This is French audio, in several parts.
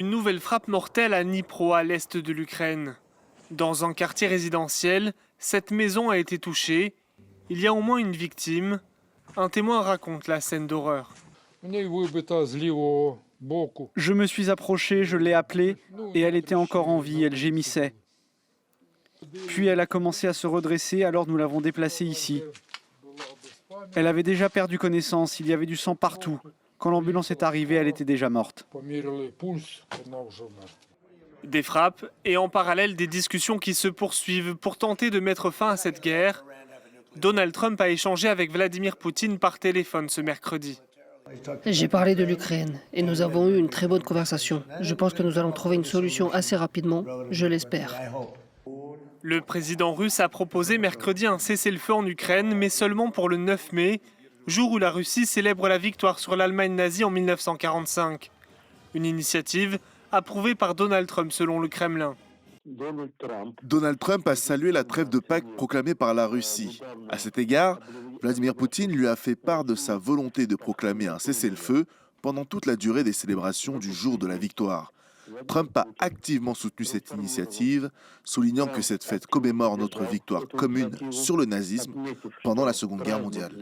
Une nouvelle frappe mortelle à Dnipro, à l'est de l'Ukraine. Dans un quartier résidentiel, cette maison a été touchée. Il y a au moins une victime. Un témoin raconte la scène d'horreur. Je me suis approché, je l'ai appelée et elle était encore en vie, elle gémissait. Puis elle a commencé à se redresser, alors nous l'avons déplacée ici. Elle avait déjà perdu connaissance, il y avait du sang partout. Quand l'ambulance est arrivée, elle était déjà morte. Des frappes et en parallèle des discussions qui se poursuivent pour tenter de mettre fin à cette guerre. Donald Trump a échangé avec Vladimir Poutine par téléphone ce mercredi. J'ai parlé de l'Ukraine et nous avons eu une très bonne conversation. Je pense que nous allons trouver une solution assez rapidement, je l'espère. Le président russe a proposé mercredi un cessez-le-feu en Ukraine, mais seulement pour le 9 mai, jour où la Russie célèbre la victoire sur l'Allemagne nazie en 1945. Une initiative approuvée par Donald Trump selon le Kremlin. Donald Trump a salué la trêve de Pâques proclamée par la Russie. À cet égard, Vladimir Poutine lui a fait part de sa volonté de proclamer un cessez-le-feu pendant toute la durée des célébrations du jour de la victoire. Trump a activement soutenu cette initiative, soulignant que cette fête commémore notre victoire commune sur le nazisme pendant la Seconde Guerre mondiale.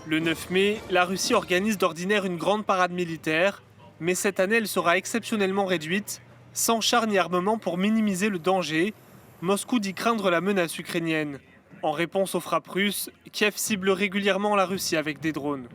Le 9 mai, la Russie organise d'ordinaire une grande parade militaire, mais cette année elle sera exceptionnellement réduite, sans chars ni armement pour minimiser le danger. Moscou dit craindre la menace ukrainienne. En réponse aux frappes russes, Kiev cible régulièrement la Russie avec des drones.